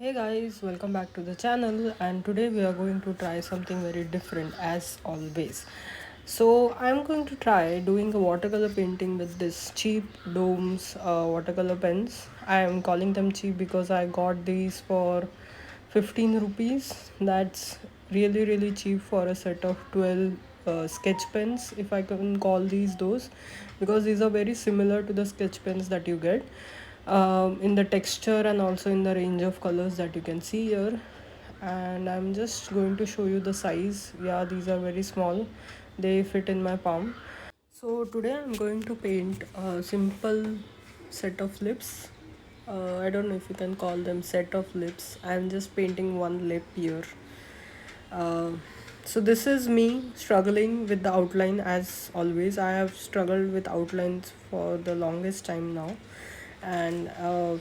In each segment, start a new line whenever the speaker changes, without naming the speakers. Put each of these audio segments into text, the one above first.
Hey guys, welcome back to the channel, and today we are going to try something very different as always. So I'm going to try doing a watercolor painting with this cheap Doms watercolor pens. I am calling them cheap because I got these for 15 rupees. That's really cheap for a set of 12 sketch pens, if I can call these those, because these are very similar to the sketch pens that you get in the texture and also in the range of colors that you can see here. And I'm just going to show you the size. Yeah, these are very small, they fit in my palm. So today I'm going to paint a simple set of lips. I don't know if you can call them set of lips. I'm just painting one lip here. uh, so this is me struggling with the outline. As always, I have struggled with outlines for the longest time now, and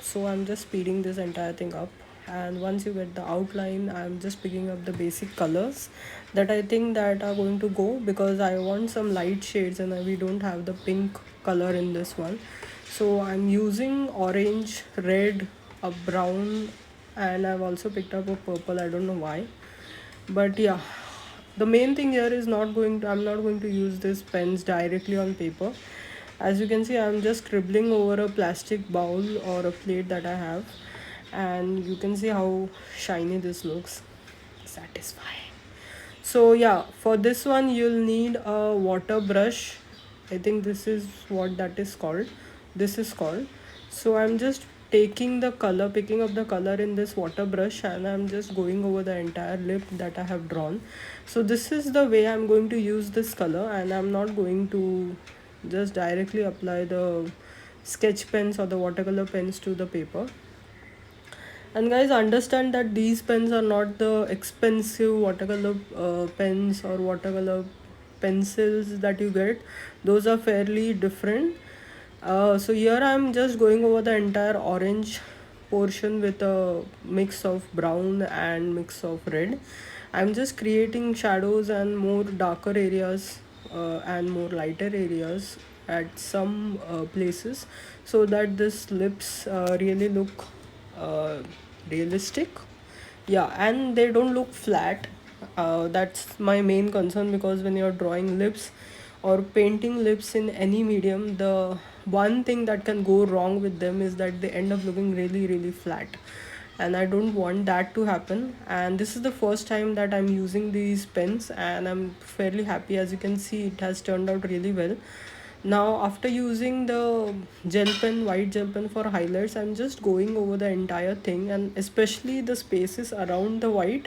so I'm just speeding this entire thing up. And once you get the outline, I'm just picking up the basic colors that I think that are going to go, because I want some light shades and we don't have the pink color in this one. So I'm using orange, red, a brown, and I've also picked up a purple. I don't know why, but yeah, the main thing here is I'm not going to use this pens directly on paper. As you can see, I'm just scribbling over a plastic bowl or a plate that I have, and you can see how shiny this looks. Satisfying. So yeah, for this one you'll need a water brush. I think this is what that is called. This is called. So I'm just taking the color, picking up the color in this water brush, and I'm just going over the entire lip that I have drawn. So this is the way I'm going to use this color, and I'm not going to just directly apply the sketch pens or the watercolor pens to the paper. And guys, understand that these pens are not the expensive watercolor pens or watercolor pencils that you get. Those are fairly different. So here I'm just going over the entire orange portion with a mix of brown and mix of red. I'm just creating shadows and more darker areas and more lighter areas at some places, so that this lips really look uh, realistic. Yeah, and they don't look flat. That's my main concern, because when you're drawing lips or painting lips in any medium, the one thing that can go wrong with them is that they end up looking really flat, and I don't want that to happen. And this is the first time that I'm using these pens, and I'm fairly happy. As you can see, it has turned out really well. Now after using the white gel pen for highlights, I'm just going over the entire thing, and especially the spaces around the white,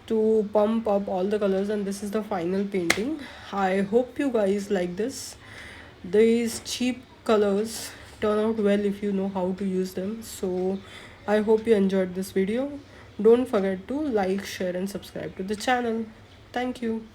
to pump up all the colors. And this is the final painting. I hope you guys like this. These cheap colors turn out well if you know how to use them. So I hope you enjoyed this video. Don't forget to like, share and subscribe to the channel. Thank you.